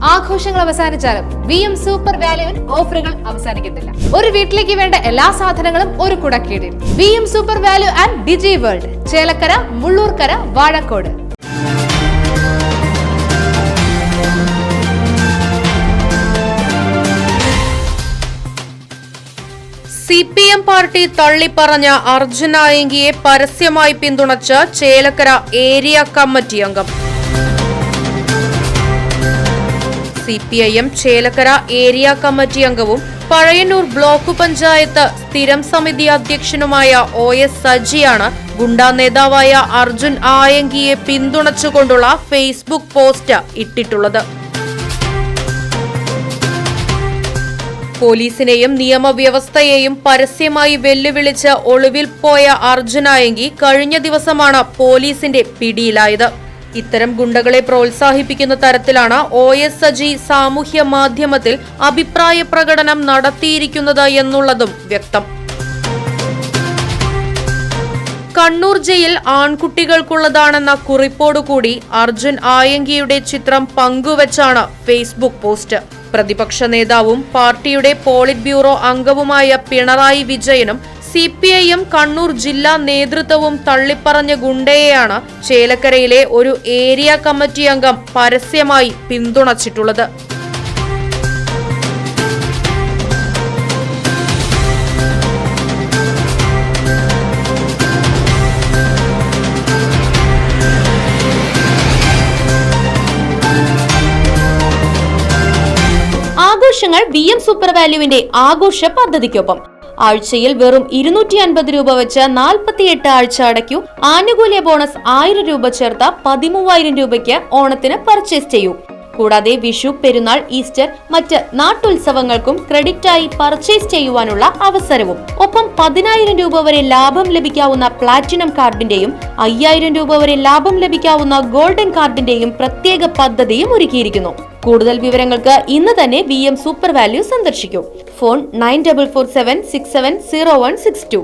ആഘോഷങ്ങൾ അവസാനിച്ചാലും VM super വാല്യുവിൽ ഓഫറുകൾ അവസാനിക്കുന്നില്ല. ഒരു വീട്ടിലേക്ക് വേണ്ട എല്ലാ സാധനങ്ങളും ഒരു കുടക്കീഴിൽ. VM super value and Digi World, Chelakkara, Mullurkara, Vazhakode. CPM party തള്ളിപ്പറഞ്ഞ അർജുൻ ആയങ്കിയെ പരസ്യമായി പിന്തുണച്ച് ചേലക്കര ഏരിയ കമ്മിറ്റി അംഗം. CPIM ചേലക്കര ഏരിയ കമ്മിറ്റി അംഗവും പഴയന്നൂർ ബ്ലോക്ക് പഞ്ചായത്ത് സ്ഥിരം സമിതി അധ്യക്ഷനുമായ OS സജിയാണ് ഗുണ്ടാ നേതാവായ അർജുൻ ആയങ്കിയെ പിന്തുണച്ചുകൊണ്ടുള്ള ഫേസ്ബുക്ക് പോസ്റ്റ് ഇട്ടിട്ടുള്ളത്. പോലീസിനെയും നിയമവ്യവസ്ഥയെയും പരസ്യമായി വെല്ലുവിളിച്ച് ഒളിവിൽ പോയ അർജുൻ ആയങ്കി കഴിഞ്ഞ ദിവസമാണ് പോലീസിന്റെ പിടിയിലായത്. ഇത്തരം ഗുണ്ടകളെ പ്രോത്സാഹിപ്പിക്കുന്ന തരത്തിലാണ് OS സജി സാമൂഹ്യ മാധ്യമത്തിൽ അഭിപ്രായ പ്രകടനം നടത്തിയിരിക്കുന്നത് എന്നുള്ളതും വ്യക്തം. കണ്ണൂർ ജയിൽ ആൺകുട്ടികൾക്കുള്ളതാണെന്ന കുറിപ്പോടുകൂടി അർജുൻ ആയങ്കിയുടെ ചിത്രം പങ്കുവച്ചാണ് ഫേസ്ബുക്ക് പോസ്റ്റ്. പ്രതിപക്ഷ നേതാവും പാർട്ടിയുടെ പോളിറ്റ് ബ്യൂറോ അംഗവുമായ പിണറായി വിജയനും CPIM കണ്ണൂർ ജില്ലാ നേതൃത്വവും തള്ളിപ്പറഞ്ഞ ഗുണ്ടയെയാണ് ചേലക്കരയിലെ ഒരു ഏരിയ കമ്മിറ്റി അംഗം പരസ്യമായി പിന്തുണച്ചിട്ടുള്ളത്. ആഘോഷങ്ങൾ VM സൂപ്പർ വാല്യുവിന്റെ ആഘോഷ പദ്ധതിക്കൊപ്പം ആഴ്ചയിൽ വെറും 250 രൂപ വെച്ച് 48 ആഴ്ച അടയ്ക്കൂ. ആനുകൂല്യ ബോണസ് 1000 രൂപ ചേർത്ത 13000 രൂപയ്ക്ക് ഓണത്തിന് പർച്ചേസ് ചെയ്യൂ. കൂടാതെ വിഷു, പെരുന്നാൾ, ഈസ്റ്റർ, മറ്റ് നാട്ടുത്സവങ്ങൾക്കും ക്രെഡിറ്റായി പർച്ചേസ് ചെയ്യുവാനുള്ള അവസരവും. ഒപ്പം 10000 രൂപ വരെ ലാഭം ലഭിക്കാവുന്ന പ്ലാറ്റിനം കാർഡിന്റെയും 5000 രൂപ വരെ ലാഭം ലഭിക്കാവുന്ന ഗോൾഡൻ കാർഡിന്റെയും പ്രത്യേക പദ്ധതിയും ഒരുക്കിയിരിക്കുന്നു. കൂടുതൽ വിവരങ്ങൾക്ക് ഇന്ന് തന്നെ VM സൂപ്പർ വാല്യൂ സന്ദർശിക്കൂ. ഫോൺ 9447670162.